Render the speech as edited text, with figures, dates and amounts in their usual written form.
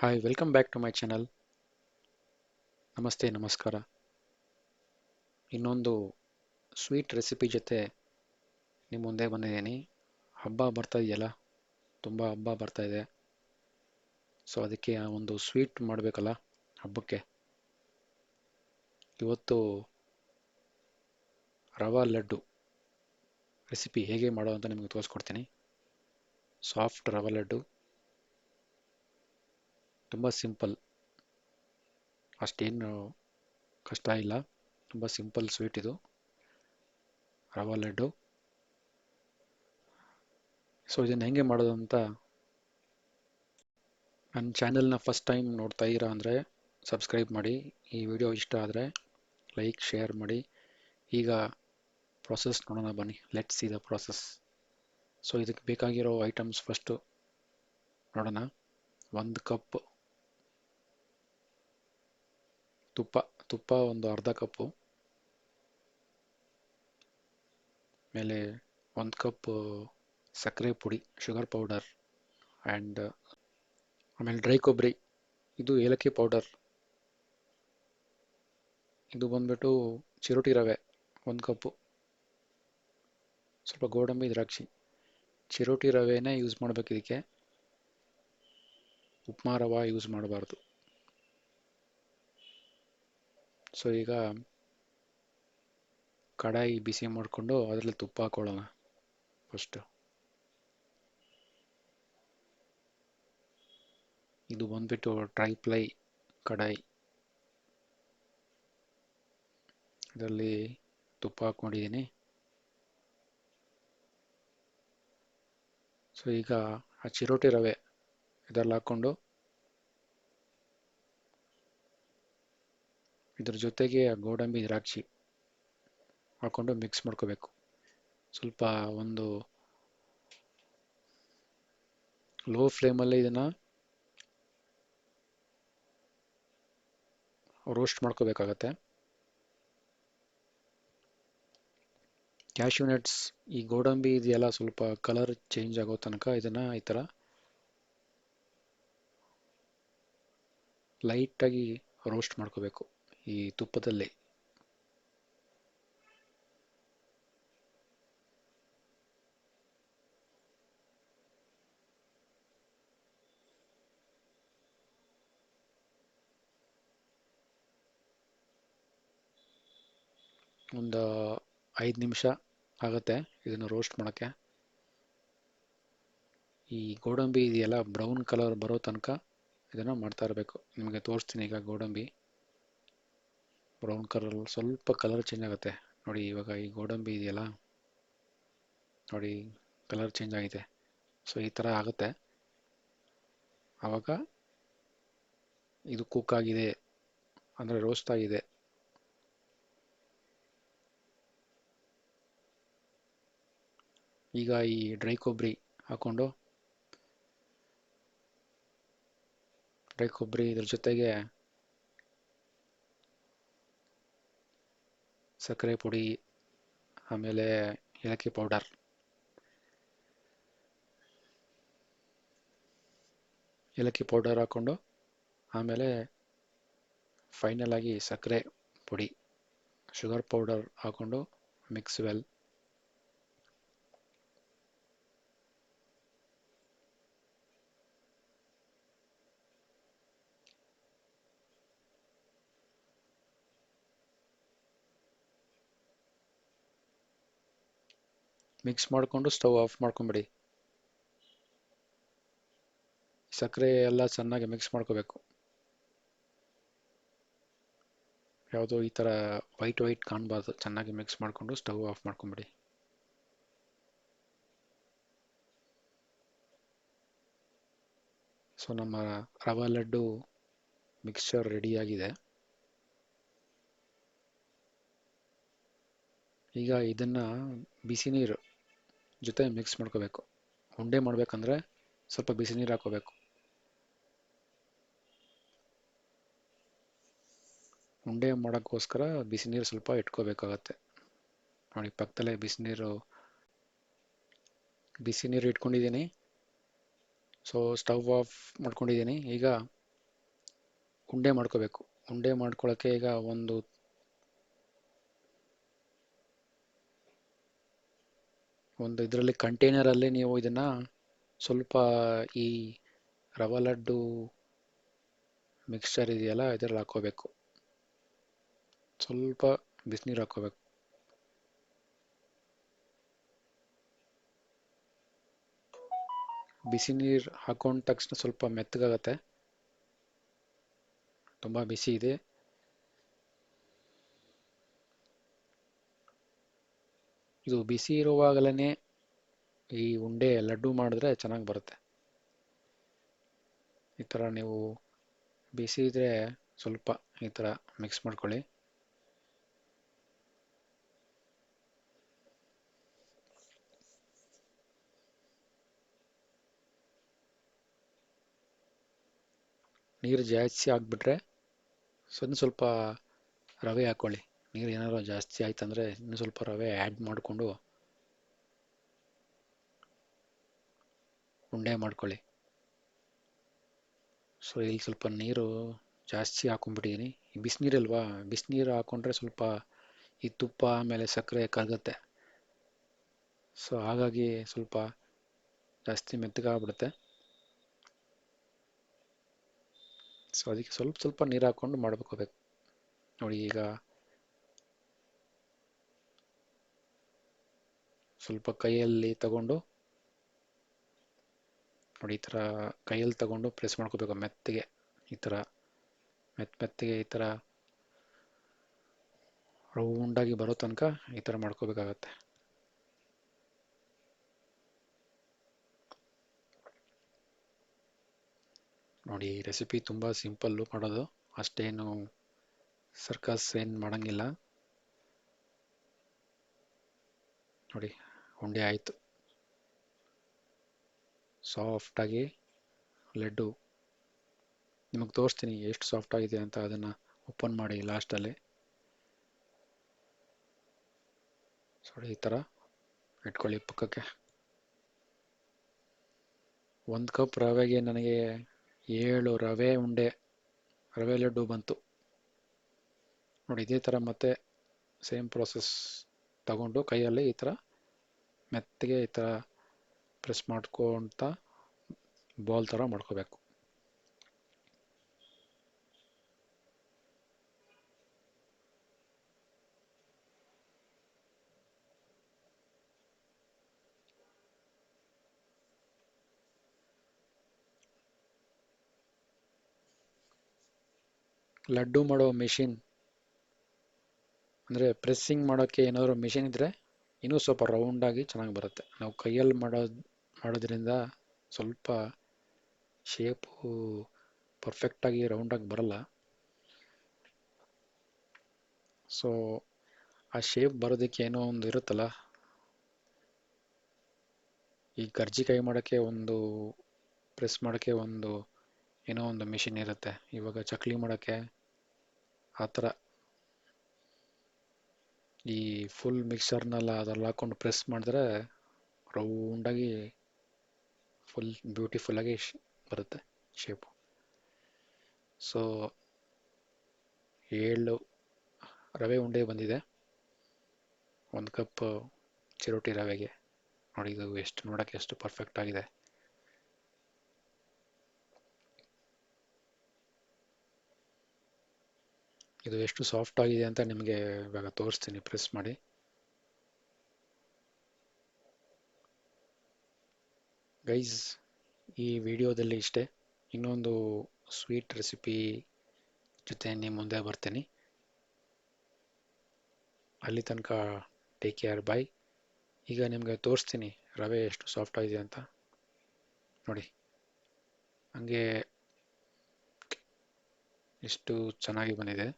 Hi welcome back to my channel. ನಮಸ್ತೆ ನಮಸ್ಕಾರ. ಇನ್ನೊಂದು ಸ್ವೀಟ್ ರೆಸಿಪಿ ಜೊತೆ ನಿಮ್ಮ ಮುಂದೆ ಬಂದಿದ್ದೀನಿ. ಹಬ್ಬ ಬರ್ತಾ ಇದೆಯಲ್ಲ, ತುಂಬ ಹಬ್ಬ ಬರ್ತಾ ಇದೆ. ಸೊ ಅದಕ್ಕೆ ಒಂದು ಸ್ವೀಟ್ ಮಾಡಬೇಕಲ್ಲ ಹಬ್ಬಕ್ಕೆ. ಇವತ್ತು ರವಾ ಲಡ್ಡು ರೆಸಿಪಿ ಹೇಗೆ ಮಾಡೋ ಅಂತ ನಿಮಗೆ ತೋರಿಸ್ಕೊಡ್ತೀನಿ. ಸಾಫ್ಟ್ ರವಾ ಲಡ್ಡು, ತುಂಬ ಸಿಂಪಲ್, ಅಷ್ಟೇನು ಕಷ್ಟ ಇಲ್ಲ. ತುಂಬ ಸಿಂಪಲ್ ಸ್ವೀಟ್ ಇದು ರವಾ ಲಡ್ಡು. ಸೊ ಇದನ್ನು ಹೆಂಗೆ ಮಾಡೋದು ಅಂತ, ನನ್ನ ಚಾನೆಲ್ನ ಫಸ್ಟ್ ಟೈಮ್ ನೋಡ್ತಾ ಇದ್ದೀರಾ ಅಂದರೆ ಸಬ್ಸ್ಕ್ರೈಬ್ ಮಾಡಿ. ಈ ವಿಡಿಯೋ ಇಷ್ಟ ಆದರೆ ಲೈಕ್ ಶೇರ್ ಮಾಡಿ. ಈಗ ಪ್ರಾಸೆಸ್ ನೋಡೋಣ ಬನ್ನಿ. Let's see the process. So ಇದಕ್ಕೆ ಬೇಕಾಗಿರೋ ಐಟಮ್ಸ್ ಫಸ್ಟು ನೋಡೋಣ. 1 ಕಪ್ ತುಪ್ಪ ಒಂದು ಅರ್ಧ ಕಪ್ಪು, ಮೇಲೆ 1 ಕಪ್ ಸಕ್ಕರೆ ಪುಡಿ, ಶುಗರ್ ಪೌಡರ್, ಆ್ಯಂಡ್ ಆಮೇಲೆ ಡ್ರೈ ಕೊಬ್ಬರಿ, ಇದು ಏಲಕ್ಕಿ ಪೌಡರ್, ಇದು ಬಂದ್ಬಿಟ್ಟು ಚಿರೋಟಿ ರವೆ 1 ಕಪ್ಪು, ಸ್ವಲ್ಪ ಗೋಡಂಬಿ ದ್ರಾಕ್ಷಿ. ಚಿರೋಟಿ ರವೆನೇ ಯೂಸ್ ಮಾಡಬೇಕು ಇದಕ್ಕೆ, ಉಪ್ಮಾ ರವೆ ಯೂಸ್ ಮಾಡಬಾರ್ದು. ಸೊ ಈಗ ಕಡಾಯಿ ಬಿಸಿ ಮಾಡಿಕೊಂಡು ಅದರಲ್ಲಿ ತುಪ್ಪ ಹಾಕೊಳ್ಳೋಣ ಫಸ್ಟು. ಇದು ಬಂದ್ಬಿಟ್ಟು ಟ್ರೈಪ್ಲೈ ಕಡಾಯಿ, ಇದರಲ್ಲಿ ತುಪ್ಪ ಹಾಕ್ಕೊಂಡಿದ್ದೀನಿ. ಸೊ ಈಗ ಆ ಚಿರೋಟಿ ರವೆ ಇದರಲ್ಲಿ ಹಾಕ್ಕೊಂಡು ಇದ್ರ ಜೊತೆಗೆ ಗೋಡಂಬಿ ದ್ರಾಕ್ಷಿ ಹಾಕ್ಕೊಂಡು ಮಿಕ್ಸ್ ಮಾಡ್ಕೋಬೇಕು. ಸ್ವಲ್ಪ ಒಂದು ಲೋ ಫ್ಲೇಮಲ್ಲಿ ಇದನ್ನು ರೋಸ್ಟ್ ಮಾಡ್ಕೋಬೇಕಾಗತ್ತೆ. ಕ್ಯಾಶ್ಯೂ ನಟ್ಸ್, ಈ ಗೋಡಂಬಿ ಇದೆಯಲ್ಲ, ಸ್ವಲ್ಪ ಕಲರ್ ಚೇಂಜ್ ಆಗೋ ತನಕ ಇದನ್ನು ಈ ಥರ ಲೈಟಾಗಿ ರೋಸ್ಟ್ ಮಾಡ್ಕೋಬೇಕು ಈ ತುಪ್ಪದಲ್ಲಿ. ಒಂದು 5 ನಿಮಿಷ ಆಗುತ್ತೆ ಇದನ್ನು ರೋಸ್ಟ್ ಮಾಡೋಕ್ಕೆ. ಈ ಗೋಡಂಬಿ ಇದೆಯಲ್ಲ ಬ್ರೌನ್ ಕಲರ್ ಬರೋ ತನಕ ಇದನ್ನು ಮಾಡ್ತಾ ಇರಬೇಕು. ನಿಮಗೆ ತೋರಿಸ್ತೀನಿ ಈಗ. ಗೋಡಂಬಿ ಬ್ರೌನ್ ಕಲರ್, ಸ್ವಲ್ಪ ಕಲರ್ ಚೇಂಜ್ ಆಗುತ್ತೆ ನೋಡಿ. ಇವಾಗ ಈ ಗೋಡಂಬಿ ಇದೆಯಲ್ಲ ನೋಡಿ, ಕಲರ್ ಚೇಂಜ್ ಆಗಿದೆ. ಸೊ ಈ ಥರ ಆಗುತ್ತೆ. ಆವಾಗ ಇದು ಕುಕ್ ಆಗಿದೆ ಅಂದರೆ ರೋಸ್ಟ್ ಆಗಿದೆ. ಈಗ ಈ ಡ್ರೈ ಕೊಬ್ಬರಿ ಹಾಕ್ಕೊಂಡು, ಡ್ರೈ ಕೊಬ್ಬರಿ ಇದ್ರ ಜೊತೆಗೆ ಸಕ್ಕರೆ ಪುಡಿ, ಆಮೇಲೆ ಏಲಕ್ಕಿ ಪೌಡರ್, ಹಾಕ್ಕೊಂಡು ಆಮೇಲೆ ಫೈನಲ್ ಆಗಿ ಸಕ್ಕರೆ ಪುಡಿ, ಶುಗರ್ ಪೌಡರ್ ಹಾಕ್ಕೊಂಡು ಮಿಕ್ಸ್ ವೆಲ್. ಮಿಕ್ಸ್ ಮಾಡಿಕೊಂಡು ಸ್ಟವ್ ಆಫ್ ಮಾಡ್ಕೊಂಬಿಡಿ. ಸಕ್ಕರೆ ಎಲ್ಲ ಚೆನ್ನಾಗಿ ಮಿಕ್ಸ್ ಮಾಡ್ಕೋಬೇಕು. ಯಾವುದೋ ಈ ಥರ ವೈಟ್ ಕಾಣಬಾರ್ದು. ಚೆನ್ನಾಗಿ ಮಿಕ್ಸ್ ಮಾಡಿಕೊಂಡು ಸ್ಟವ್ ಆಫ್ ಮಾಡ್ಕೊಂಬಿಡಿ. ಸೊ ನಮ್ಮ ರವಾ ಲಡ್ಡು ಮಿಕ್ಸ್ಚರ್ ರೆಡಿಯಾಗಿದೆ. ಈಗ ಇದನ್ನು ಬಿಸಿ ನೀರು ಜೊತೆ ಮಿಕ್ಸ್ ಮಾಡ್ಕೋಬೇಕು. ಉಂಡೆ ಮಾಡಬೇಕಂದ್ರೆ ಸ್ವಲ್ಪ ಬಿಸಿ ನೀರು ಹಾಕೋಬೇಕು. ಉಂಡೆ ಮಾಡೋಕ್ಕೋಸ್ಕರ ಬಿಸಿ ನೀರು ಸ್ವಲ್ಪ ಇಟ್ಕೋಬೇಕಾಗತ್ತೆ. ನೋಡಿ ಪಕ್ಕದಲ್ಲೇ ಬಿಸಿ ನೀರು ಇಟ್ಕೊಂಡಿದ್ದೀನಿ. ಸೊ ಸ್ಟವ್ ಆಫ್ ಮಾಡ್ಕೊಂಡಿದ್ದೀನಿ. ಈಗ ಉಂಡೆ ಮಾಡ್ಕೋಬೇಕು. ಉಂಡೆ ಮಾಡ್ಕೊಳ್ಳೋಕ್ಕೆ ಈಗ ಒಂದು ಇದರಲ್ಲಿ ಕಂಟೈನರಲ್ಲಿ ನೀವು ಇದನ್ನು ಸ್ವಲ್ಪ ಈ ರವೆ ಲಡ್ಡು ಮಿಕ್ಸ್ಚರ್ ಇದೆಯಲ್ಲ ಇದರಲ್ಲಿ ಹಾಕ್ಕೋಬೇಕು. ಸ್ವಲ್ಪ ಬಿಸಿನೀರು ಹಾಕ್ಕೋಬೇಕು. ಬಿಸಿ ನೀರು ಹಾಕೊಂಡ ತಕ್ಷಣ ಸ್ವಲ್ಪ ಮೆತ್ತಗಾಗತ್ತೆ. ತುಂಬ ಬಿಸಿ ಇದೆ. ಇದು ಬಿಸಿ ಇರುವಾಗಲೇ ಈ ಉಂಡೆ ಲಡ್ಡು ಮಾಡಿದ್ರೆ ಚೆನ್ನಾಗಿ ಬರುತ್ತೆ. ಈ ಥರ ನೀವು ಬಿಸಿ ಇದ್ರೆ ಸ್ವಲ್ಪ ಈ ಥರ ಮಿಕ್ಸ್ ಮಾಡ್ಕೊಳ್ಳಿ. ನೀರು ಜಾಸ್ತಿ ಆಗಿಬಿಟ್ರೆ ಸ್ವಲ್ಪ ರವೆ ಹಾಕ್ಕೊಳ್ಳಿ. ನೀರು ಏನಾದ್ರು ಜಾಸ್ತಿ ಆಯ್ತಂದರೆ ಇನ್ನೂ ಸ್ವಲ್ಪ ರವೆ ಆ್ಯಡ್ ಮಾಡಿಕೊಂಡು ಉಂಡೆ ಮಾಡ್ಕೊಳ್ಳಿ. ಸೊ ಇಲ್ಲಿ ಸ್ವಲ್ಪ ನೀರು ಜಾಸ್ತಿ ಹಾಕೊಂಡ್ಬಿಟ್ಟಿದ್ದೀನಿ. ಬಿಸಿನೀರಲ್ವಾ, ಬಿಸಿನೀರು ಹಾಕ್ಕೊಂಡ್ರೆ ಸ್ವಲ್ಪ ಈ ತುಪ್ಪ ಆಮೇಲೆ ಸಕ್ಕರೆ ಕರಗುತ್ತೆ. ಸೊ ಹಾಗಾಗಿ ಸ್ವಲ್ಪ ಜಾಸ್ತಿ ಮೆತ್ತಗಾಗ್ಬಿಡುತ್ತೆ. ಸೊ ಅದಕ್ಕೆ ಸ್ವಲ್ಪ ನೀರು ಹಾಕ್ಕೊಂಡು ಮಾಡ್ಕೋಬೇಕು. ನೋಡಿ ಈಗ ಸ್ವಲ್ಪ ಕೈಯಲ್ಲಿ ತಗೊಂಡು ನೋಡಿ ಈ ಥರ ಕೈಯಲ್ಲಿ ತಗೊಂಡು ಪ್ರೆಸ್ ಮಾಡ್ಕೋಬೇಕು ಮೆತ್ತಗೆ. ಈ ಥರ ಮೆತ್ತಗೆ ಈ ಥರ ರೌಂಡಾಗಿ ಬರೋ ತನಕ ಈ ಥರ ಮಾಡ್ಕೋಬೇಕಾಗತ್ತೆ. ನೋಡಿ ಈ ರೆಸಿಪಿ ತುಂಬ ಸಿಂಪಲ್ಲು ಮಾಡೋದು, ಅಷ್ಟೇನು ಸರ್ಕಸ್ ಏನು ಮಾಡೋಂಗಿಲ್ಲ. ನೋಡಿ ಉಂಡೆ ಆಯಿತು, ಸಾಫ್ಟಾಗಿ ಲಡ್ಡು. ನಿಮಗೆ ತೋರಿಸ್ತೀನಿ ಎಷ್ಟು ಸಾಫ್ಟ್ ಆಗಿದೆ ಅಂತ. ಅದನ್ನು ಓಪನ್ ಮಾಡಿ ಲಾಸ್ಟಲ್ಲಿ. ನೋಡಿ ಈ ಥರ ಇಟ್ಕೊಳ್ಳಿ ಪಕ್ಕಕ್ಕೆ. 1 ಕಪ್ ರವೆಗೆ ನನಗೆ 7 ರವೆ ಲಡ್ಡು ಬಂತು. ನೋಡಿ ಇದೇ ಥರ ಮತ್ತೆ ಸೇಮ್ ಪ್ರೋಸೆಸ್ ತಗೊಂಡು ಕೈಯಲ್ಲಿ ಈ ಥರ ಮೆತ್ತಗೆ ಈ ಥರ ಪ್ರೆಸ್ ಮಾಡ್ಕೊತ ಬಾಲ್ ಥರ ಮಾಡ್ಕೋಬೇಕು. ಲಡ್ಡು ಮಾಡೋ ಮಿಷಿನ್ ಅಂದರೆ ಪ್ರೆಸ್ಸಿಂಗ್ ಮಾಡೋಕ್ಕೆ ಏನಾದರೂ ಮಿಷಿನ್ ಇದ್ದರೆ ಇನ್ನೂ ಸ್ವಲ್ಪ ರೌಂಡಾಗಿ ಚೆನ್ನಾಗಿ ಬರುತ್ತೆ. ನಾವು ಕೈಯಲ್ಲಿ ಮಾಡೋದ್ರಿಂದ ಸ್ವಲ್ಪ ಶೇಪು ಪರ್ಫೆಕ್ಟಾಗಿ ರೌಂಡಾಗಿ ಬರಲ್ಲ. ಸೊ ಆ ಶೇಪ್ ಬರೋದಕ್ಕೆ ಏನೋ ಒಂದು ಇರುತ್ತಲ್ಲ. ಈ ಕರ್ಜಿಕಾಯಿ ಮಾಡೋಕ್ಕೆ ಒಂದು, ಪ್ರೆಸ್ ಮಾಡೋಕ್ಕೆ ಒಂದು, ಏನೋ ಒಂದು ಮಿಷಿನ್ ಇರುತ್ತೆ. ಇವಾಗ ಚಕ್ಲಿ ಮಾಡೋಕ್ಕೆ ಆ ಥರ ಈ ಫುಲ್ ಮಿಕ್ಸರ್ನೆಲ್ಲ ಅದ್ರಲ್ಲಿ ಹಾಕ್ಕೊಂಡು ಪ್ರೆಸ್ ಮಾಡಿದ್ರೆ ರೌಂಡಾಗಿ ಫುಲ್ ಬ್ಯೂಟಿಫುಲ್ಲಾಗಿ ಬರುತ್ತೆ ಶೇಪು. ಸೊ 7 ರವೆ ಉಂಡೆ ಬಂದಿದೆ 1 ಕಪ್ ಚಿರೋಟಿ ರವೆಗೆ. ನೋಡಿ ಇದು ಎಷ್ಟು ನೋಡೋಕ್ಕೆ ಎಷ್ಟು ಪರ್ಫೆಕ್ಟ್ ಆಗಿದೆ. ಇದು ಎಷ್ಟು ಸಾಫ್ಟ್ ಆಗಿದೆ ಅಂತ ನಿಮಗೆ ಇವಾಗ ತೋರಿಸ್ತೀನಿ ಪ್ರೆಸ್ ಮಾಡಿ. ಗೈಸ್ ಈ ವಿಡಿಯೋದಲ್ಲಿ ಇಷ್ಟೇ. ಇನ್ನೊಂದು ಸ್ವೀಟ್ ರೆಸಿಪಿ ಜೊತೆ ನಿಮ್ಮ ಮುಂದೆ ಬರ್ತೀನಿ. ಅಲ್ಲಿ ತನಕ ಟೇಕ್ ಕೇರ್, ಬಾಯ್. ಈಗ ನಿಮಗೆ ತೋರಿಸ್ತೀನಿ ರವೆ ಎಷ್ಟು ಸಾಫ್ಟ್ ಆಗಿದೆ ಅಂತ. ನೋಡಿ ಹಂಗೆ ಎಷ್ಟು ಚೆನ್ನಾಗಿ ಬಂದಿದೆ.